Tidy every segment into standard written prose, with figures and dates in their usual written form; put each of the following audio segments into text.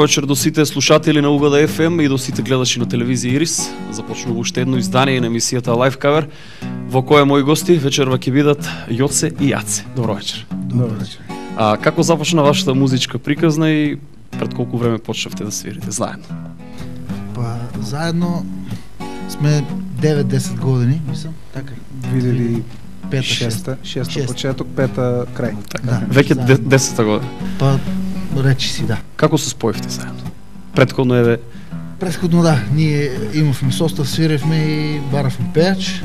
вечер до сите слушатели на Угода FM и до сите гледачи на телевизија Ирис. Започнува уште едно издание на емисијата Live Cover, во која мои гости вечерва ќе бидат Јоце и Јаце. Добро вечер. Добро вечер. Како започна вашата музичка приказна и пред колку време почнавте да свирите заедно? Па заедно сме 9-10 години, мислам, така. Видели Пета, шеста почеток, пета крај. Така. Да, Веќе заедно. 10-та година. Па речи си, да. Како се споивте заедно? Предходно еве Предходно да, ние имавме состав, свиревме и баравме пејач.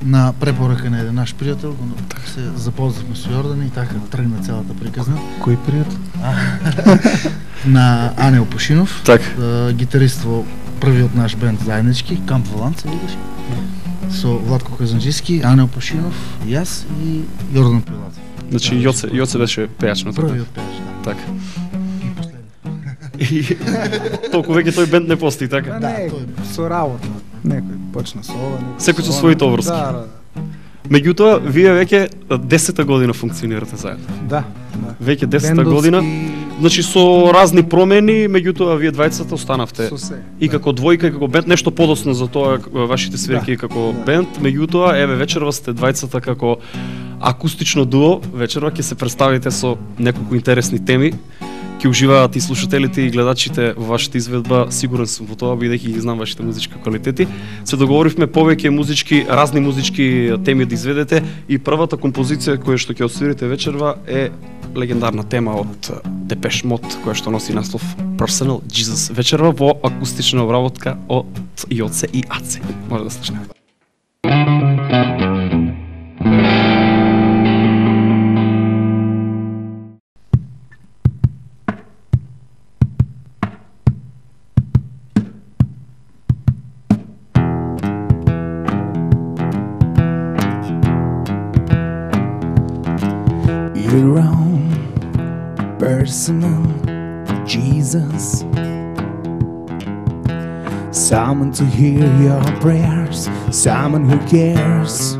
На препорака на еден наш пријател, се запознавме со Јордан и така тргна целата приказна. Кој пријател? На Анел Пушинов, така. гитарист во првиот наш бенд заеднички, Камп Валанца, видиш? Со Владко Казанџиски, Анел Пушинов, јас и Јордан Пилатов. Значи Јоце беше пејач на тоа. Првиот пејач, да. Така. И последен. И толку веќе тој бенд не постои, така? Да, Не, тој со работа. Некој почна со ова, некој Секој со она. своите обврски. Да, Меѓутоа, вие веќе 10-та година функционирате заедно. да. Веќе 10-та Бендовски, година. Значи со разни промени, меѓутоа вие двајцата останавте Со се. и како двојка и како бенд, нешто подоцна за тоа вашите свирки како бенд, меѓутоа еве вечерва сте двајцата како акустично дуо, вечерва ќе се представите со неколку интересни теми. Ќе уживаат и слушателите и гледачите во вашата изведба, сигурен сум во тоа, бидејќи ги знам вашите музички квалитети. Се договоривме повеќе музички, разни музички теми да изведете и првата композиција која што ќе освирите вечерва е легендарна тема од Депеш Мод, која што носи наслов Personal Jesus. Вечерва во акустична обработка од Јоце и Аце. Може да слушнеме. Your own personal Jesus, someone to hear your prayers, someone who cares.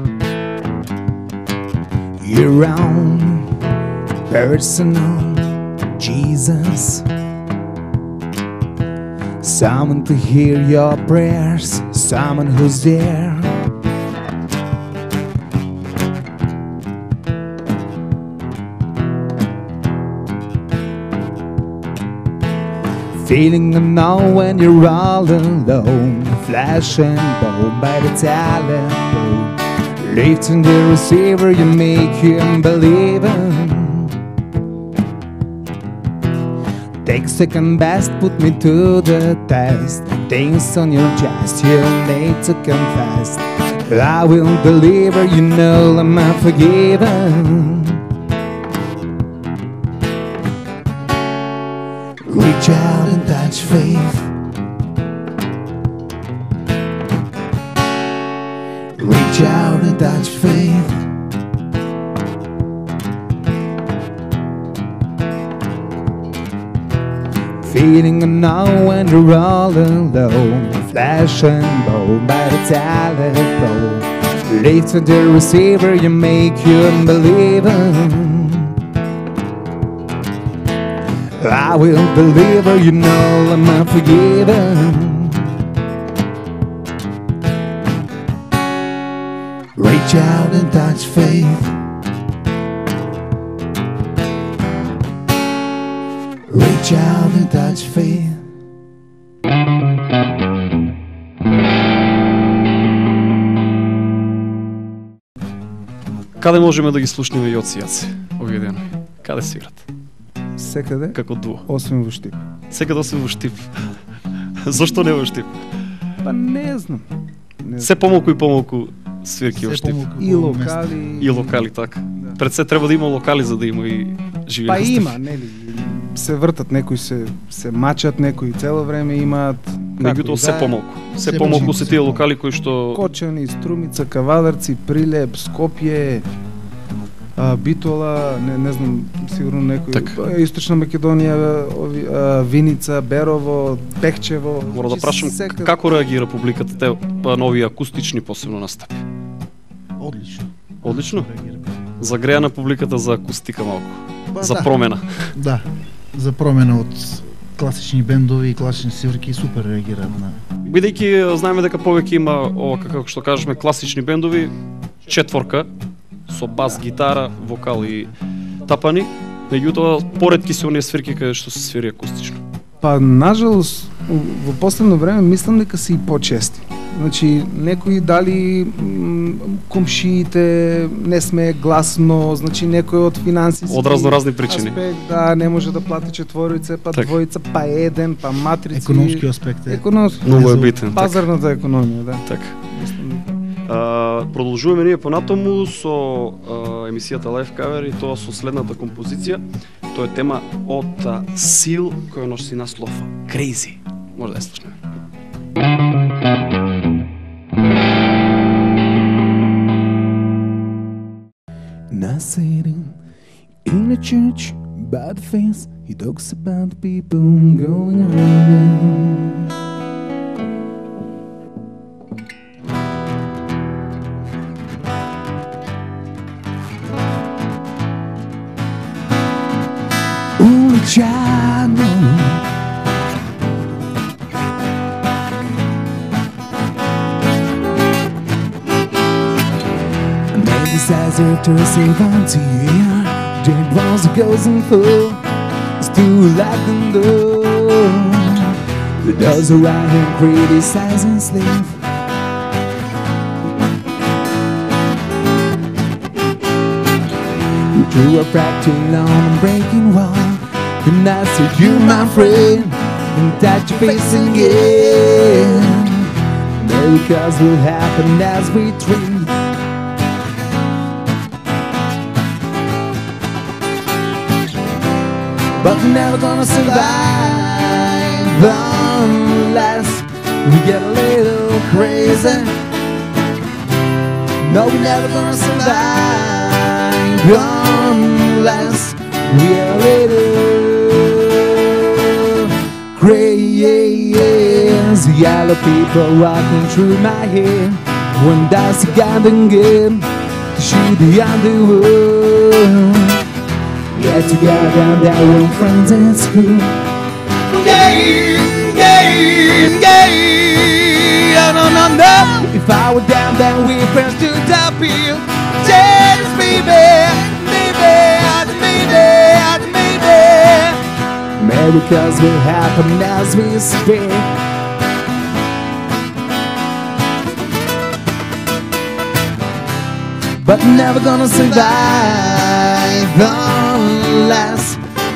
Your own personal Jesus, someone to hear your prayers, someone who's there. Feeling unknown when you're all alone, flesh and bone by the telephone. Lifting the receiver, you make him believe in. Take second best, put me to the test. Things on your chest, you'll need to confess. I will deliver, you know I'm forgiven. Reach out and touch faith. Reach out and touch faith. Feeling unknown when you're all alone, flesh and bone by the telephone. Lift to the receiver, you make you unbelieving. I will deliver, you know I'm forgiven. Reach out and touch faith. Reach out and touch faith. Каде можеме да ги слушнеме Јоце и Јаце овие денови? Каде свират? Секаде, Како дуо? освен во Штип. Секаде освен во Штип. Зошто не во Штип? Па не знам. Се помалку и помалку свирки во Штип. И локали. И локали, така. Да. Пред се треба да има локали за да има и живи Па настав. има, нели? Се вртат, некои се мачат, некои цело време имаат. Меѓутоа се помалку. Се помалку се тие локали кои што Кочани, Струмица, Кавадарци, Прилеп, Скопје, Битола, не знам, сигурно некој, Така. Источна Македонија, Виница, Берово, Пехчево. мора да прашам како реагира публиката те на овие акустични посебно настапи. Одлично. Одлично. Загреа на публиката за акустика малку. Ба, За да. промена. Да, за промена од класични бендови и класични свирки супер реагираат на... Бидејќи знаеме дека повеќе има ова како што кажеме класични бендови, четворка со бас, гитара, вокал и тапани, меѓутоа поретки се оние свирки каде што се свири акустично. Па, нажалост, во последно време мислам дека се и почести. Значи, некои дали комшиите не сме гласно, значи некој од финансиски Од разни причини. аспект, да, не може да плати четворица, па Так. двојца, па еден, па матрици. Економски аспект е. Економски. Многу е битен. Пазарната економија, да. Така. Мислам дека. Продолжуваме ние понатаму со емисијата Live Cover и тоа со следната композиција. Тоа е тема од Seal која носи наслов Crazy. Може да ја слушнеме. Not sitting in a church by the fence, he talks about the people going around. Only child knows. Decides after a volunteer, dead walls are goes and full. It's too like them though. The does around him criticize and slave. You drew a fractal on a breaking wall, and I said you my friend, and that you're facing again. Miracles will happen as we dream. But we're never gonna survive unless we get a little crazy. No, we're never gonna survive unless we get a little crazy. Yellow people walking through my head. One that's a garden game to shoot the underworld. Get together and they were friends in school. No. If I were down, then we friends to top you. Just maybe. Miracles will happen as we speak. But never gonna survive unless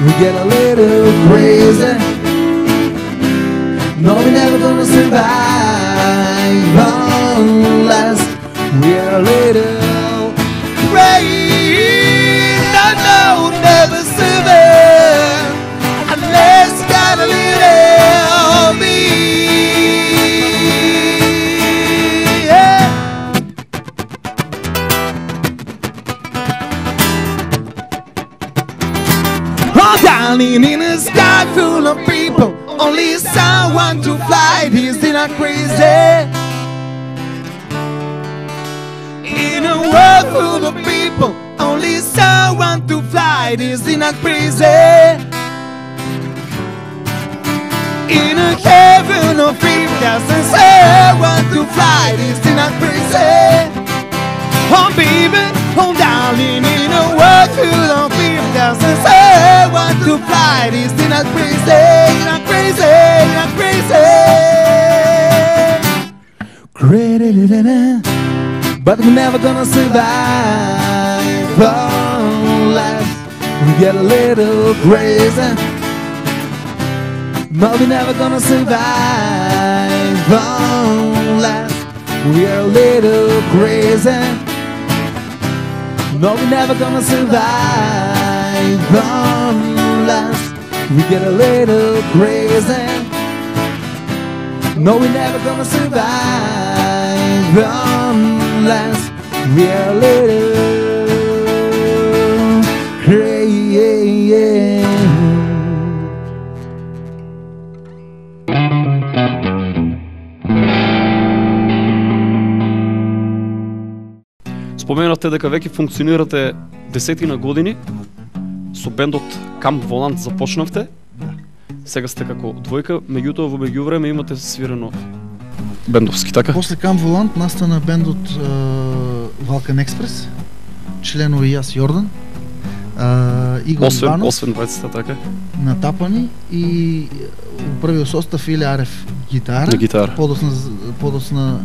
we get a little crazy. No, we're never gonna survive unless we're a little crazy. No, never survive unless you got a little me. Yeah. Oh, darling, in a sky full of people, only someone to fly. This is not crazy. In a world full of people, only someone to fly. This is not crazy. In a heaven of people, there's someone to fly. This is not crazy. Oh, baby, oh, darling, in a world full of people, there's someone to fly. This is not crazy, not crazy, not crazy. But we're never gonna survive unless we get a little crazy. No, we're never gonna survive unless we're a little crazy. No, we're never gonna survive unless we get a little crazy. No, we're never gonna survive unless we're a little crazy. Споменавте дека веќе функционирате 10 години, со бендот Камп Волант започнавте. Сега сте како двојка, меѓутоа во меѓувреме имате свирено бендовски, така? После Кам Волант настана бендот Валкан Експрес, членови јас Јордан, Игор Иванов Освен двајцата, така? на тапани и у првиот состав Иле Арев гитара. На гитара. Подосна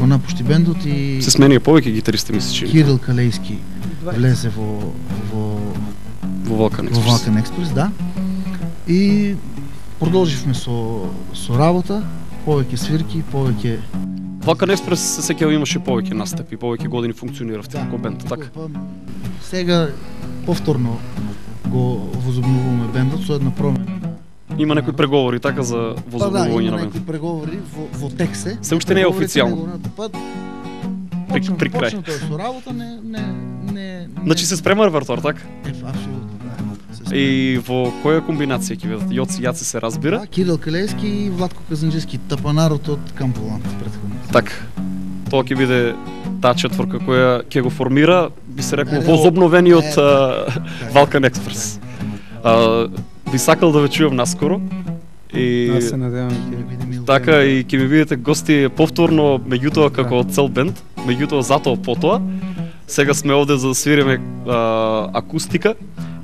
го напушти бендот и Се сменија повеќе гитаристи, ми се чини. Кирил Калејски влезе во Во Валкан Експрес. Валкан Експрес, да. И продолживме со работа, повеќе свирки, повеќе Валкан Експрес се сеќавам имаше повеќе настапи, повеќе години функциониравте како бенд, така? Сега повторно го возобновуваме бендот со една промена. Има некои преговори така за возобновување има на некои бенд. преговори во тексе. Се уште не е официјално. При крај. Почнато е со работа, не. Значи се спрема репертоар, така? Апсолутно, да. Се спрема. И во која комбинација ќе бидат? Јоци Јаци се разбира? Да, Кирил Калејски и Владко Казанџиски, тапанарот од Кам Волант претходно. Така. Тоа ќе биде таа четворка која ќе го формира, би се рекло, Аре, возобновениот така. Валкан Експрес. Би сакал да ве чујам наскоро. И Аз се надевам Ќе ќе. биде мил. така и ќе ми видите гости повторно, меѓутоа како цел бенд, меѓутоа затоа потоа. Сега сме овде за да свириме акустика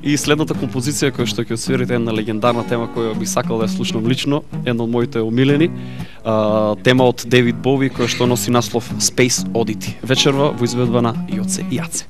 и следната композиција која што ќе свирите една легендарна тема која би сакал да ја слушнам лично, една од моите омилени, тема од Девид Бови која што носи наслов Space Oddity. Вечерва во изведба на Јоце и Јаце.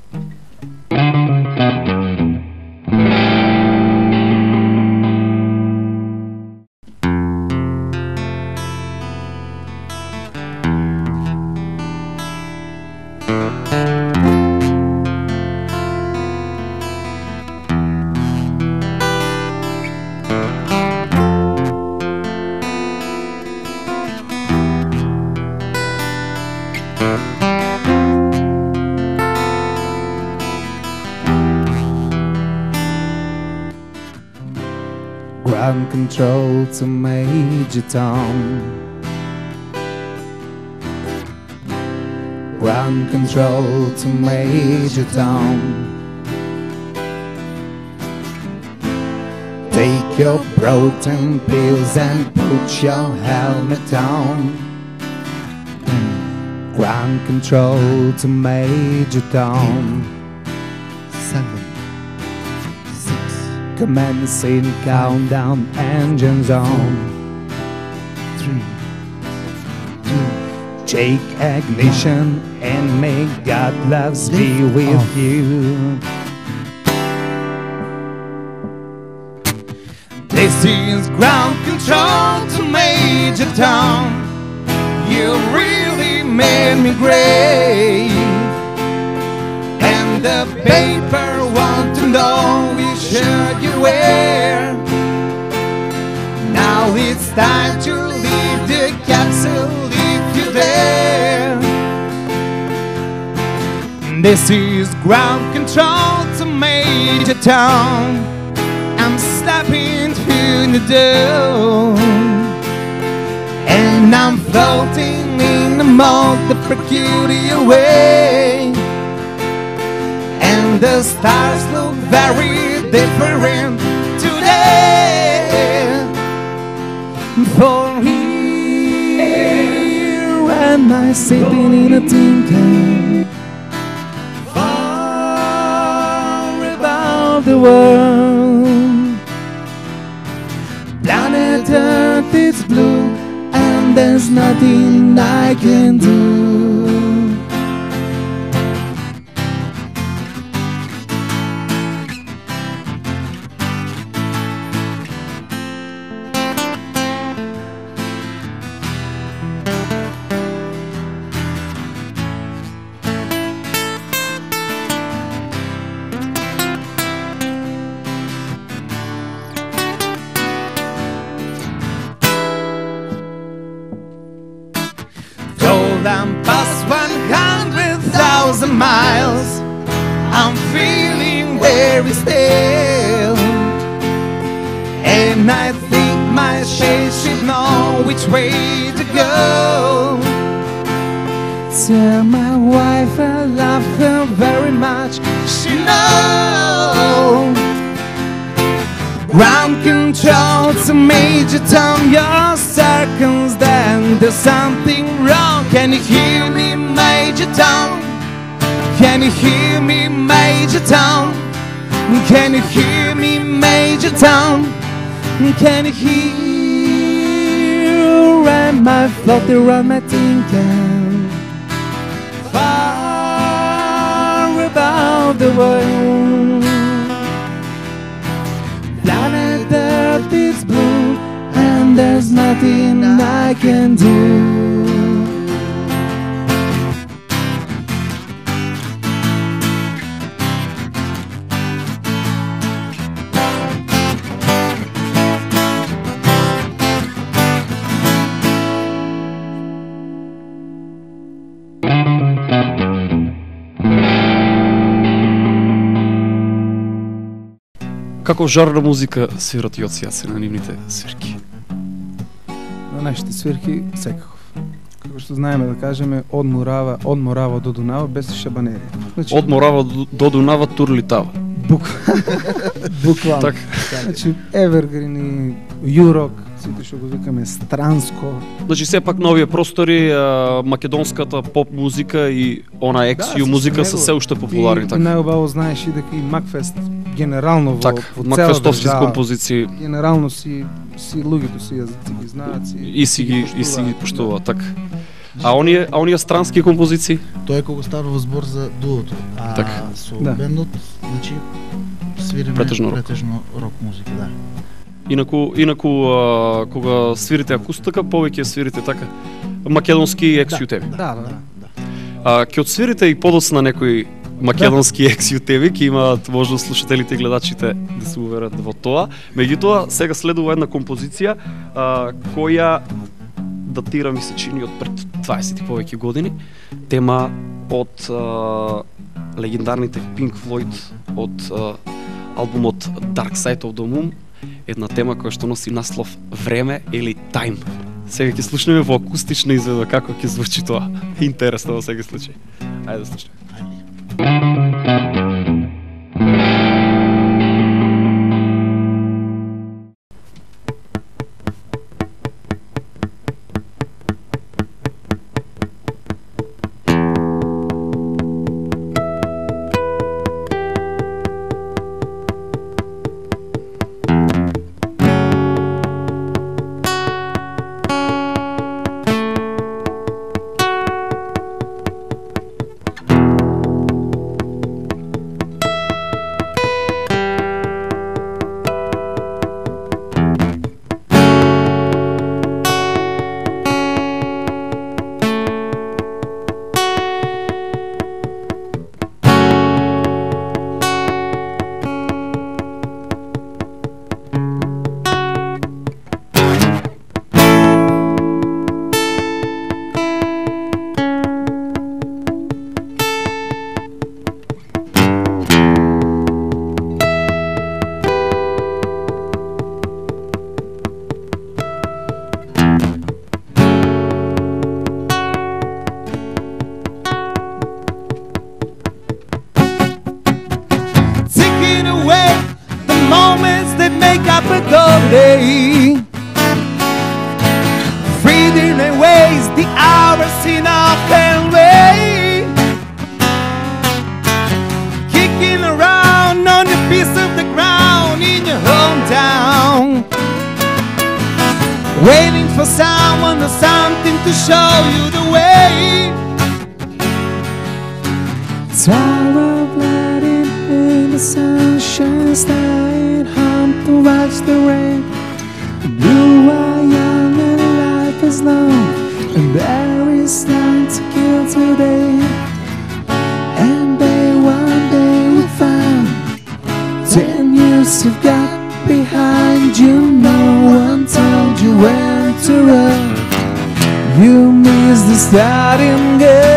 Ground control to Major Tom. Ground control to Major Tom. Take your protein pills and put your helmet on. Ground control to Major Tom. 7, 6, Commencing countdown, engines on. 3, 2, Take ignition and may God loves be Lift with off. you. This is ground control to Major Tom. You really made me great. And the paper want to know which shirt you wear. Now it's time to leave the capsule if you're there. This is ground control to Major Tom. I'm stepping through the door, and I'm floating in the mode the peculiar way. And the stars look very different today. For here am I sitting in a tin can, far above the world. Planet Earth is blue, and there's nothing I can do. I'm past 100,000 miles. I'm feeling very still, and I think my spaceship know which way to go. Tell my wife I love her very much. She knows. Ground control's a major tom, your circumstance, there's something wrong. Can you hear me, Major Tom? Can you hear me, Major Tom? Can you hear me, Major Tom? Can you hear when my float around my thinking? Far above the world, planet Earth is blue, and there's nothing I can do. Како жарна музика свират Јоци Јаце на нивните свирки? На нашите свирки секаков. Како што знаеме да кажеме, од Морава до Дунава без шабанери. Значи, Од Морава до Дунава турлитава. Буквално. Така. Значи Евергрини, Јурок, сите што го викаме Странско. Значи сепак на овие простори македонската поп музика и она ексио музика се уште популарни, И така. најубаво знаеш и дека и Макфест генерално во Така, цела макфестовски држава, композиции генерално си луѓето си јазици ги знаат и си ги поштуваат, така. А оние странски композиции? Тоа е кога станува збор за дуото. А Така. со Да. бендот, значи свириме Претежно претежно, рок. рок музика, да. Инаку кога свирите акустика, повеќе свирите така македонски ексио теми. Да. Ќе отсвирите и подоцна некои македонски ексио теми, ќе имаат можност слушателите и гледачите да се уверат во тоа. Меѓутоа, сега следува една композиција која датира, ми се чини, од пред 20 и повеќе години. Тема од легендарните Pink Floyd од албумот Dark Side of the Moon, една тема која што носи наслов Време или Time. Сега ќе слушнеме во акустична изведба како ќе звучи тоа. Интересно во секој случај. Ајде да слушнеме. day, freedom and waste the hours in our way, kicking around on a piece of the ground in your hometown, waiting for someone or something to show you the way. Tower flooding in the sunshine, staying home to watch the rain. You are young and life is long, and there is time to kill today. And they one day will find 10 years you've got behind you. No one told you when to run. You missed the starting gate.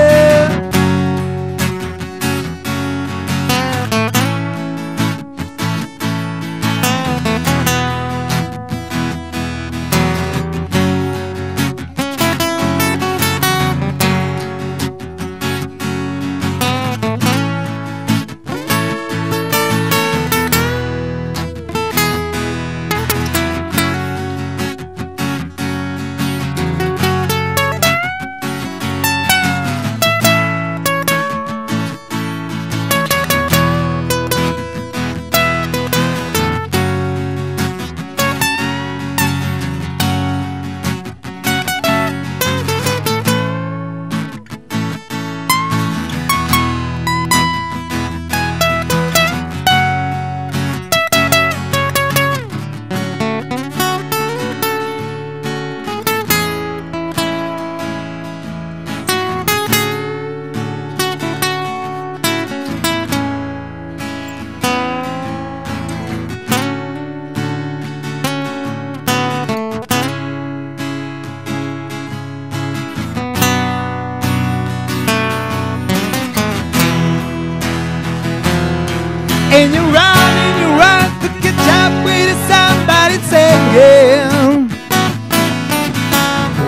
And you run to catch up with somebody saying,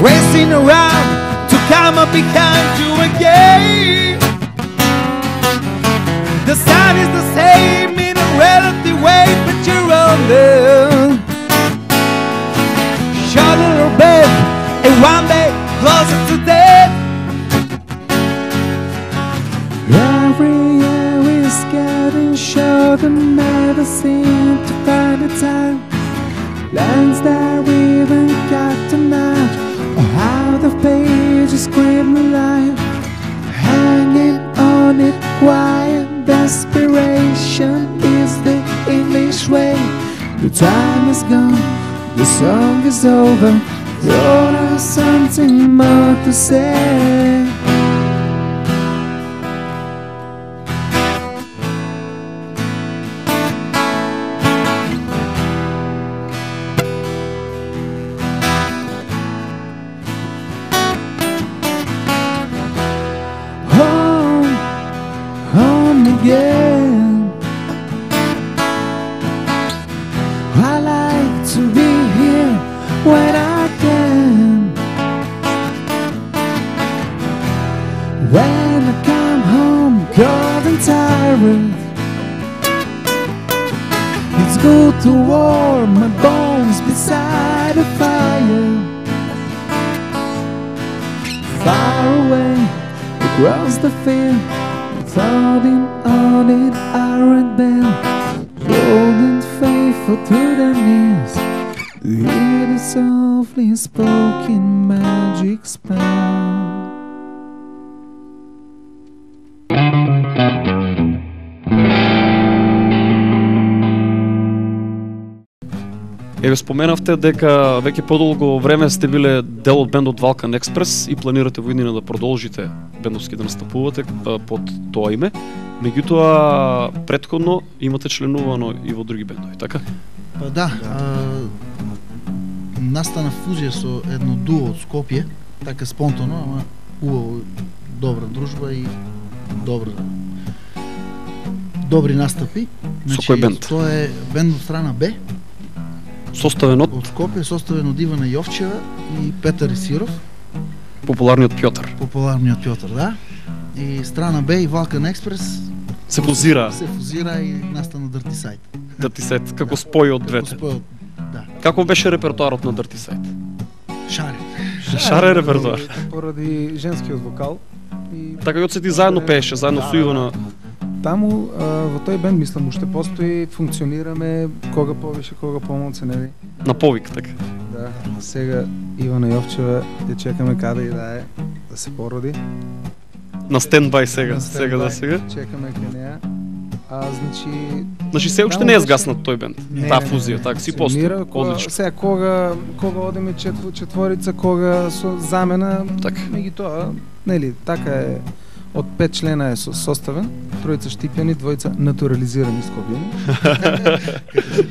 racing around to come up behind you again. The sun is the same in a relative way, but you're older. Short little bit, and one day closer to death. Every year is getting shorter, never seem to find the time. Lines that we haven't got tonight, or how the pages scream alive. Hanging on it, quiet desperation is the English way. The time is gone, the song is over. There is something more to say. Home again. I like to be here when I can. When I come home cold and tired, it's good to warm my bones beside a fire. Far away across the field, floating on it, iron bell, golden faithful through the knees. Hear the softly spoken magic spell. Еве споменавте дека веќе подолго време сте биле дел од бендот Валкан Експрес и планирате во иднина да продолжите бендовски да настапувате под тоа име. Меѓутоа претходно имате членувано и во други бендови, така? Па да, настана фузија со едно дуо од Скопје, така спонтано, ама убаво, добра дружба и добри настапи. Со кој бенд? Тоа е бенд од страна Б. Составен од Скопје, составен од Ивана Јовчева и Петар Исиров. популарниот Пјотар. Популарниот Пјотар, да. И страна Б и Валкан Експрес Се фузира. Се фузира и настана Dirty Side. Dirty Side, како спој од двете. Да. Како беше репертоарот на Dirty Side? Шарен. Шарен репертоар. Поради женскиот вокал. И Така и одсети заедно пееше, заедно со Ивана. таму во тој бенд мислам уште постои, функционираме кога повише, кога помалку, нели? На повик, така. Да, сега Ивана Јовчева ја чекаме каде и да е да се породи. На стендбај сега, На сега да стендбај, сега. Чекаме кај неа. Значи се уште таму не е беше- згаснат тој бенд. Таа фузија, така си постои. функционира, Одлично. Сега кога одиме четворица, кога со замена, Така. меѓутоа, нели, така е. Од 5 члена е составен, тројца штипјани, двојца натурализирани скопјани.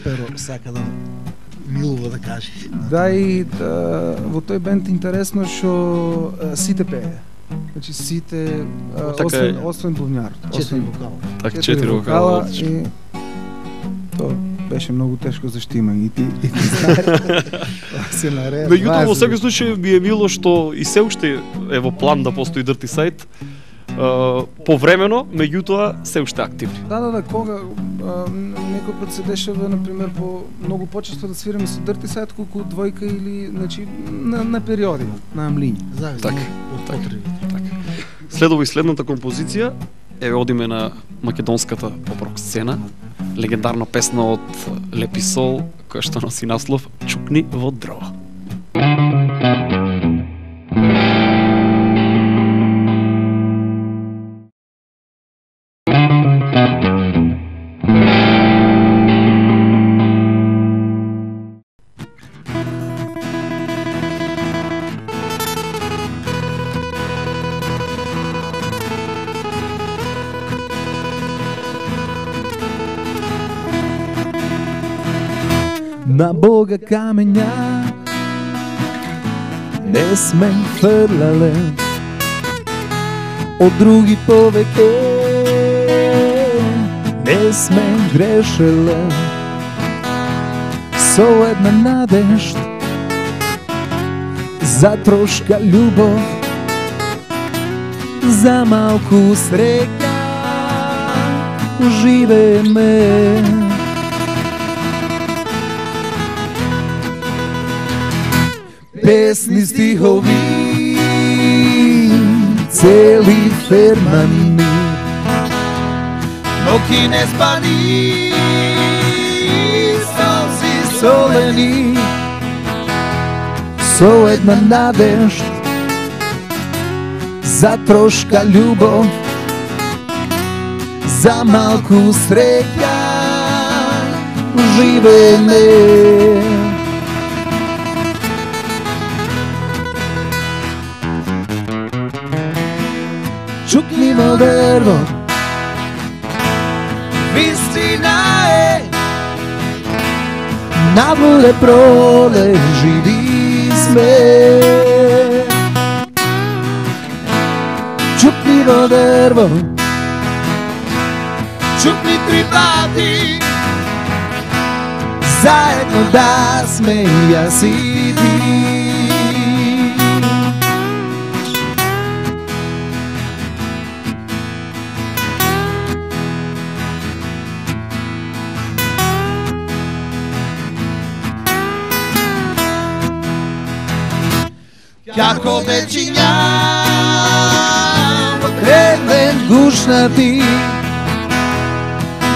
Перо сака да милува да каже. Да, и во тој бенд интересно што сите пее. Значи сите, Така е. освен бубњарот. 4 вокала. Така 4 вокала, одлично. и тоа беше многу тешко за што има и ти знаеш. Се наред. Меѓутоа во секој случај ми е мило што и се уште е во план да постои Dirty Side. Повремено, меѓутоа се уште активни. Да, кога некој пат се дешава, например, по многу почесто да свириме со Dirty Side колку двојка или, значи, на периоди, на амлиња. Зависи Така, од така. потребите. Следува и следната композиција. Еве одиме на македонската поп-рок сцена. Легендарна песна од Лепи Сол, која што носи наслов Чукни во дрво. На Бога камења не сме фрлале, од други повеќе не сме грешеле со една надежд за трошка љубов, за малку среќа уживеме. Песни, стихови, цели фермани, ноки не спани, солзи солени, со една надежд за трошка љубов, за малку среќа уживеме. Чукнино дрво, вистина е, навле проле живи сме. Чукнино дрво, чукни 3 пати, заедно да сме јас и ти. Како вечиња во кревен гушнати,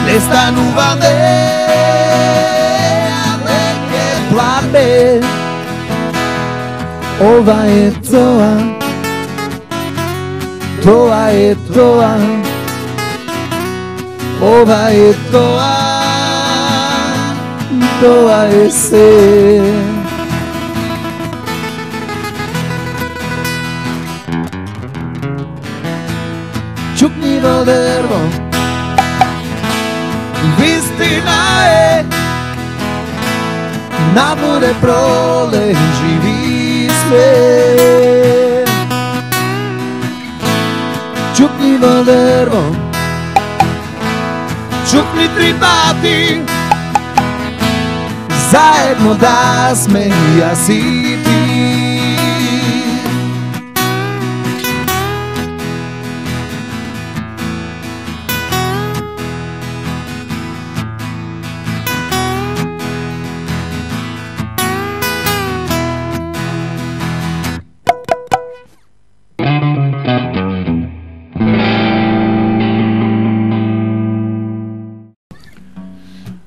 не стануваме, а веќе пламе. Ова е тоа, тоа е тоа, ова е тоа, тоа е се. Чукнино дрво, вистина е, наворе проле живи сме. Чукнино дрво, чукни 3 пати, заедно да сме јас и ти.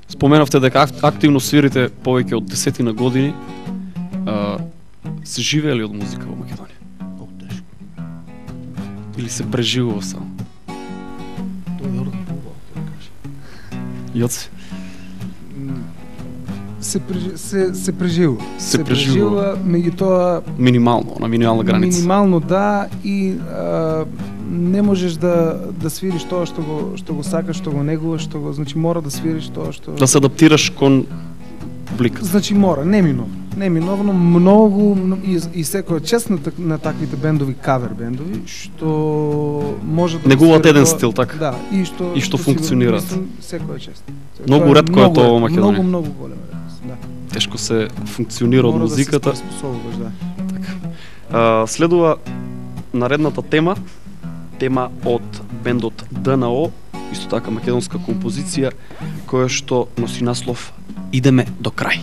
Споменавте дека активно свирите повеќе од 10 години. Се живее ли од музика во Македонија? Много тешко. Или се преживува само? Тоа е Јордан Пулбал, тоа каже. Јоци? Се преживува. Се преживува. Меѓутоа Минимално, на минимална граница. минимално да, и не можеш да свириш тоа што го сакаш, што го негуваш, значи мора да свириш тоа што Да се адаптираш кон публика. Значи мора, неминовно многу и секоја чест на таквите бендови, кавер бендови, што може да Негуваат свири еден тоа- стил, така? Да, и што функционираат. Секоја чест. Многу Тоа ретко е тоа во Македонија. Многу голема редкост, да. Тешко се функционира од Мора музиката. Да се приспособуваш, да. Следува наредната тема од бендот ДНО, исто така македонска композиција, која што носи наслов Идеме до крај.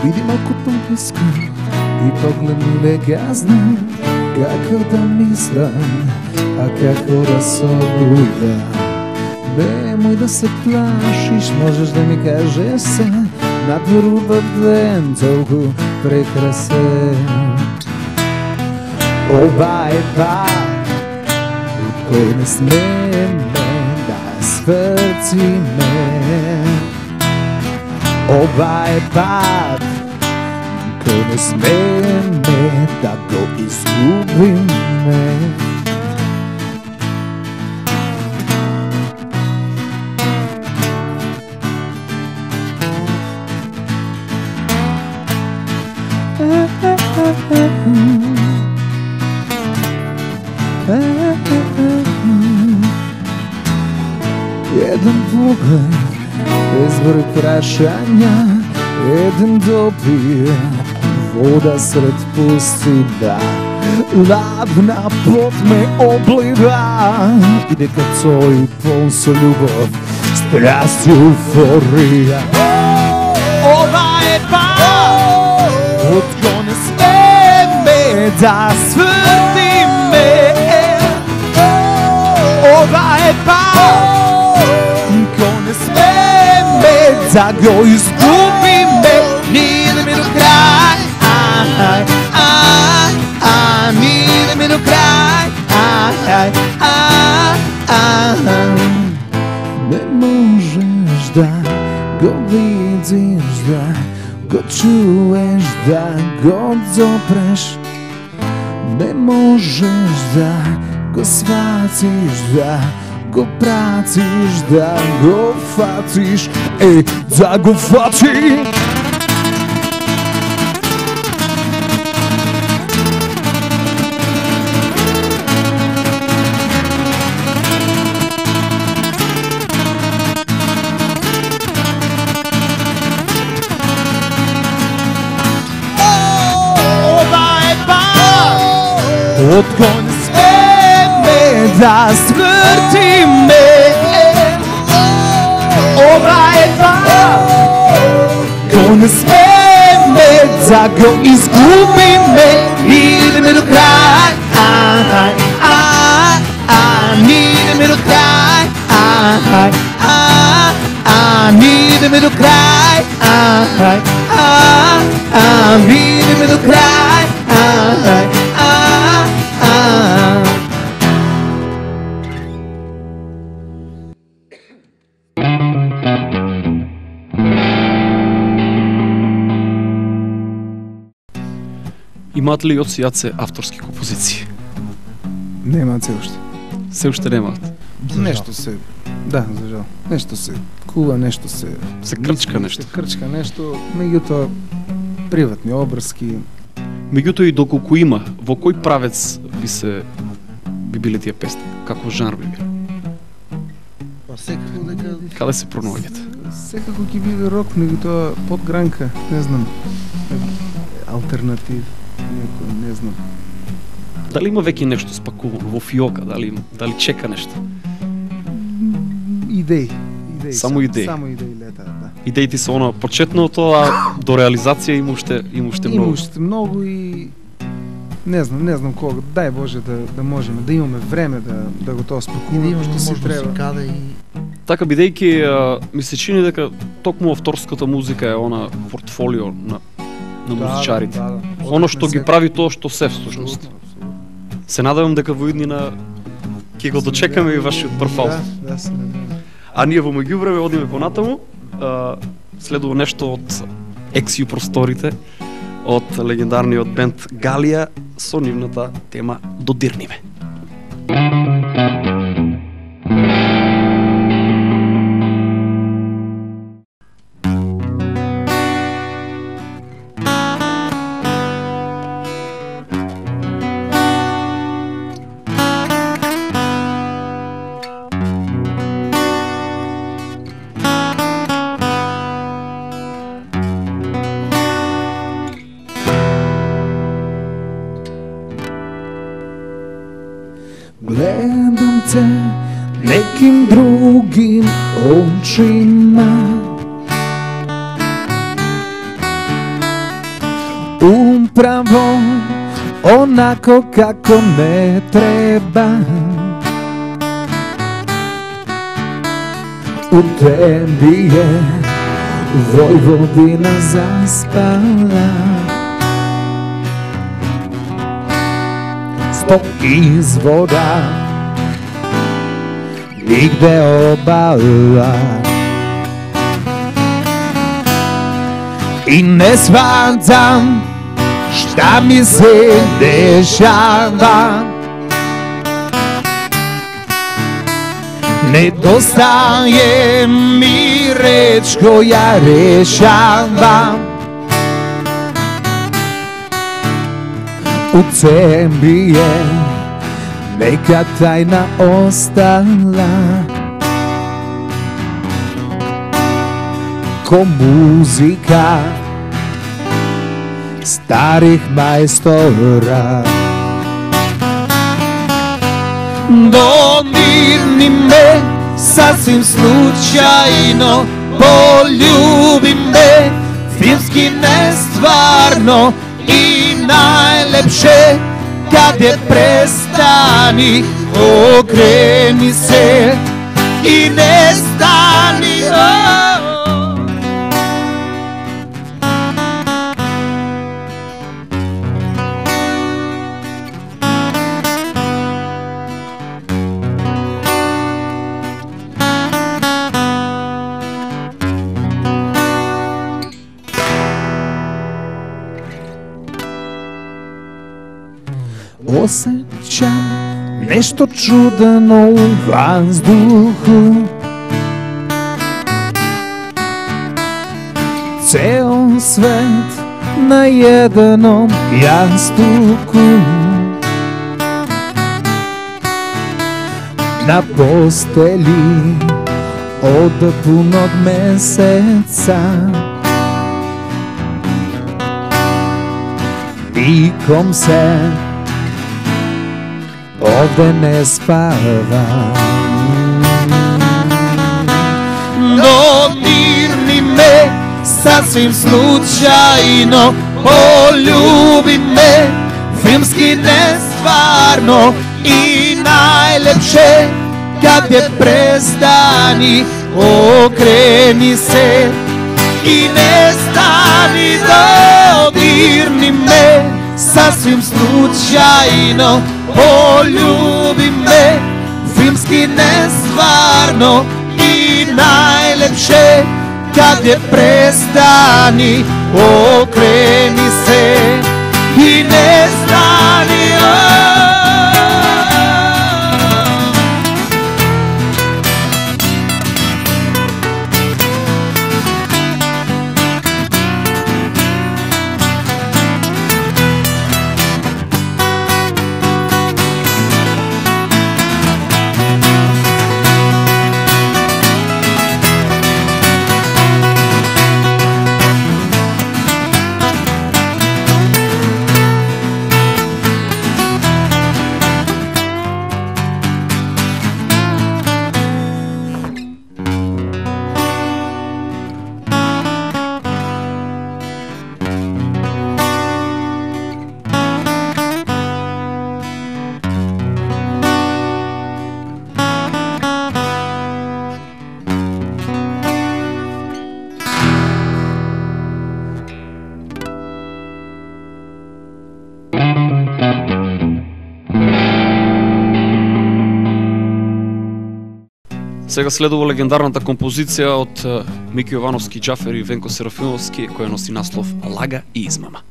Види малку поблиску и погледни веќе аз знам како да мислам, а како да собудам. Немој да се плашиш, можеш да ми кажеш се, надвор во ден толку прекрасен. Ова е пат кој не смеме да сврциме. ova je pad ko ne smeme da go izgubime. Jedan pogled, bezbroj prašanja, jedan dopir, voda sred pustinja, ladna pot me obliva, ide ka tvoj polso ljubav, strast i euforija. Ova je pad, od ko ne smeme da svrti me. Ova je pad, ko ne smeme da go izgubime. Nije mi do kraj, nije mi do kraj, ne možeš da go vidiš, da go čuješ, da go dopreš. Ne možeš da go shvatiš, da go pratiš, da go fatiš, da go fatiš. Od ko ne smeme da smrti me. Ova je pad, ko ne smeme da go izgubi me. Ide mi do kraj, ide mi do kraj, ide mi do kraj, ide mi do kraj. Имаат ли Јоци Јаце авторски композиции? Немаат се уште. Се уште немаат. Нешто се, да, за жал. Нешто се кува, нешто се крчка нешто. Се крчка нешто, меѓутоа приватни, обрски. Меѓутоа и доколку има, во кој правец би биле тие песни? Каков жанр би биле? Па секако дека... Каде се пронаоѓате? Секако ќе биде рок, меѓутоа под гранка, не знам, алтернатив, некој, не знам. Дали има веќе нешто спакувано во фиока, дали чека нешто? Идеи. Само идеи. Само идеи лета, да. Идеите се она почетното, а до реализација има уште многу. Има уште многу и не знам кога, дај Боже да можеме, да имаме време да го тоа спакуваме што си треба. Каде и... Така, бидејќи ми се чини дека токму авторската музика е она портфолио на музичарите. Да. Оно што ги прави тоа што се всушност. Се надевам дека во иднина ќе го дочекаме и вашиот прв албум. Да, се надевам. А ние во меѓувреме одиме понатаму. Следува нешто од Ексиу просторите, од легендарниот бенд Галија со нивната тема Додирни ме. Гледам те неким другим очима, управо онако како не треба. У теби е Војводина заспала, Сто извора, нигде обала. и не сватам šta mi se dešava. Nedostaje mi reč koja rešava. U tebi je neka tajna ostala, ko muzika starih majstora. Dodirni me sasvim slučajno, poljubi me filmski nestvarno i najlepše kad je prestani, okreni se i nestani. Osjećam nešto čudano u vazduhu, ceo svet na jednom jastuku, na postelji od punog meseca. Nikom se ovde ne spava. Dodirni me sasvim slučajno, poljubi me filmski nestvarno i najlepše kad je prestani, okreni se i nestani. Dodirni me sasvim slučajno, poljubi me filmski nestvarno i najlepše kad je prestani, okreni se i nestani. Сега следува легендарната композиција од Мики Јовановски, Џафер и Венко Серафимовски, која носи наслов Лага и измама.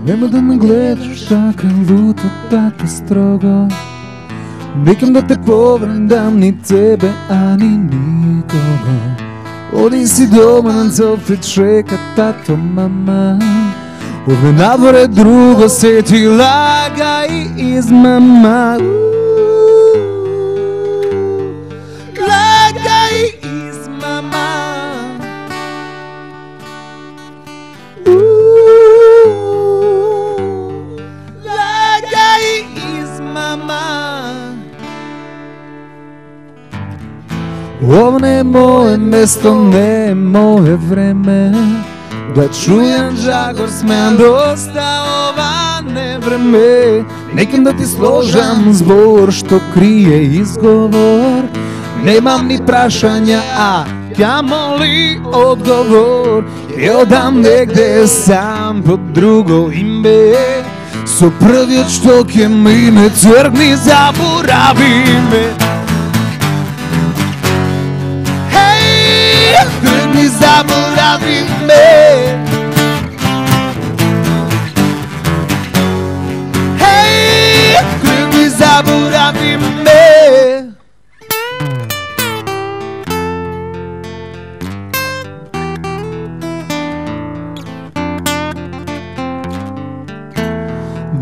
Нема да ме гледаш така люто, така строго. Викам да те повредам, ни тебе, а ни никого. Оди си дома на Софит, шека тато, мама. Овде надвор друго, сети лага и измама. Лага и измама. Ovo не е мое место, не е мое време. да чуjem жагор смен доста ова не време. Некам да ти сложам збор што крие изговор. Немам ни прашања, а ја моли одговор. Ја одам негде сам под друго име. Со првиот што ќе мине цркни заборави ме. Хеј, цркни забораvi me. Hej, krvni zaboravi me.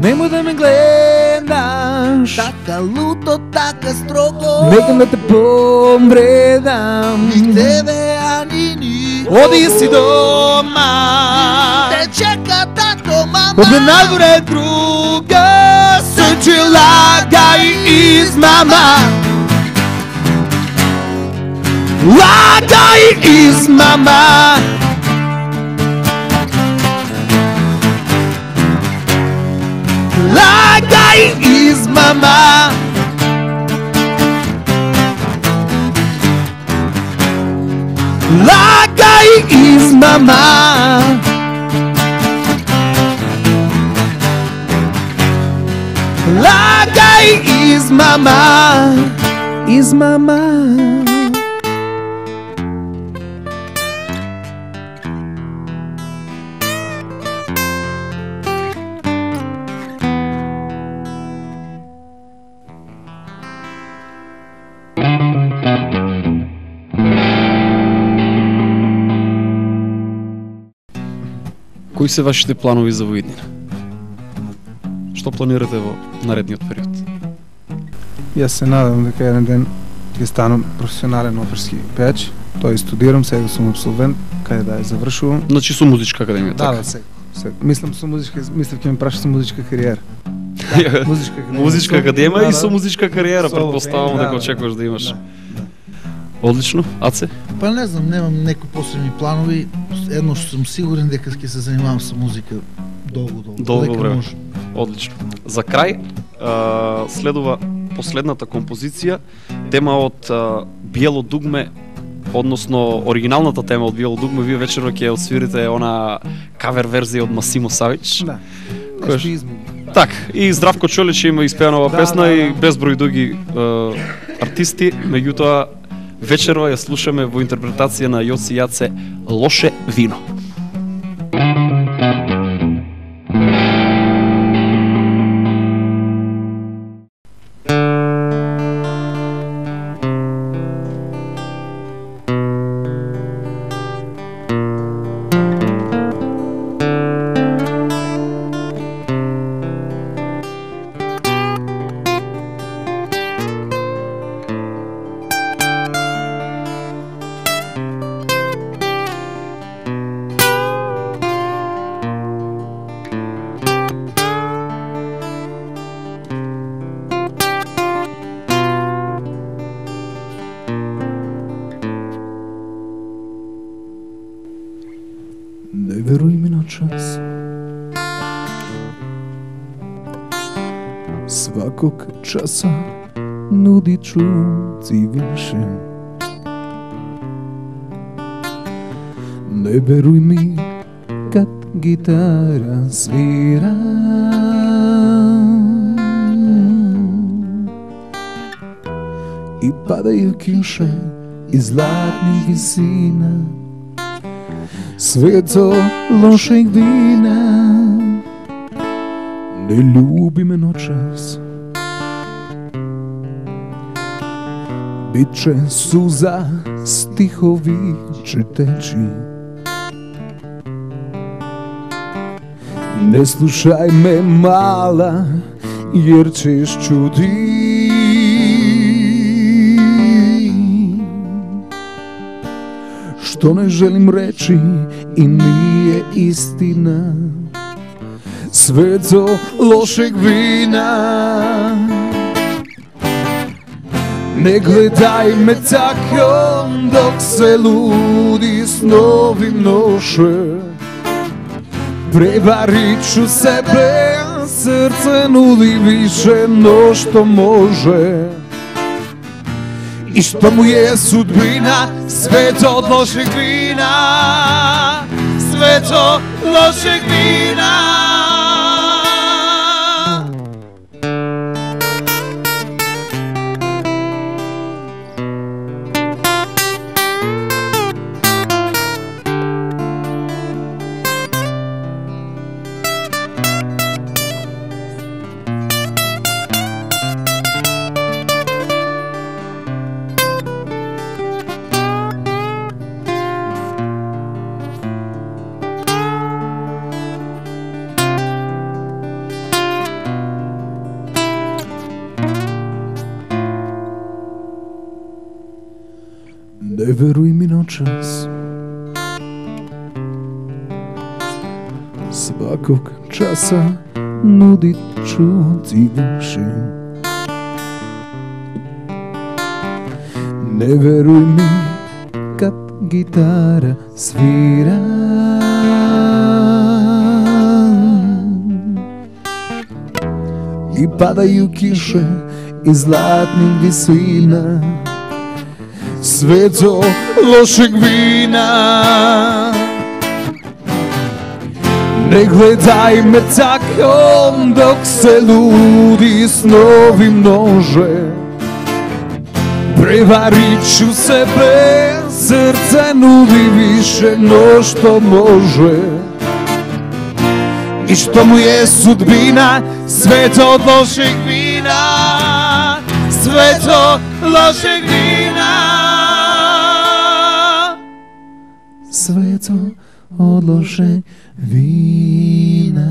Nemoj da me gledaš Така люто, така строго. Некам да те повредам. Ни тебе, а ни ни. Оди си дома. Те чека тато, мама. Ovdje nagore je druga. Sve laga i izmama. Laga i izmama. Laga i izmama. Laga i izmama. Lagaj iz mama. Кои се вашите планови за во иднина? Што планирате во наредниот период? Јас се надам дека еден ден ќе станам професионален оперски пејач. Тој студирам, сега сум абсолвент, каде да ја завршувам. Значи со музичка академија, така? Да, сега. Мислам со музичка, мислев ќе ме прашаш со музичка кариера. Музичка академија и со да. музичка кариера, Со, претпоставам да, дека да. очекуваш да имаш. Да. Одлично, Аце? Па не знам, немам некои посебни планови. Едно што сум сигурен дека ќе се занимавам со музика долго. Долго време. Може. Одлично. За крај, следува последната композиција, тема од Биело дугме, односно оригиналната тема од Биело дугме. Вие вечерва ќе освирите она кавер верзија од Масимо Савич. Да. Кој Нешто е- измеѓу. Так, и Здравко Чолич има испеана ова Да, песна да, и да. безброј други артисти, меѓутоа вечерва ја слушаме во интерпретација на Јоси Јаце Лоше вино. Не веруй ми на час. Svakog časa nudit ću ti više. Ne veruj mi kad gitara svira. I padaju kiše iz zlatnih visina. Sve to lošeg vina. Ne ljubi me noćas. Biće suza, stihovi će teći. Ne slušaj me mala, jer ćeš čuti. Što ne želim reći i nije istina. Sve to lošeg vina. Ne gledaj me tako dok se ludi snovi noše. Преваричу себе, срце нуди више, но што може. И што му е судбина, свет од лошeg вина, свет од лошeg вина. Не веруй ми на час, сваког часа нуди чудзи души. Не веруй ми кад гитара свира, и падају кише и златни висина, свет од лошeg вина. Не гледај ме тако док се луди снови множе. Преваричу себе, срце нуди више, но што може. И што му е судбина, свет од лошeg вина, свет од лошeg вина. Свето од лошег вина.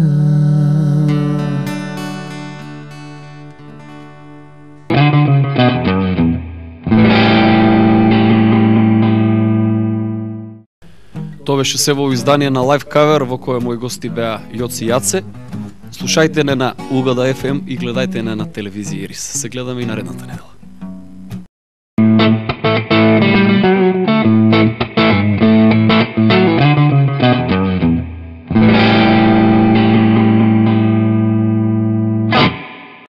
Тоа беше се во издание на Live Cover, во кое мои гости беа Јоци Јаце. Слушајте не на Угада FM и гледајте не на телевизија Ирис. Се гледаме и наредната недела.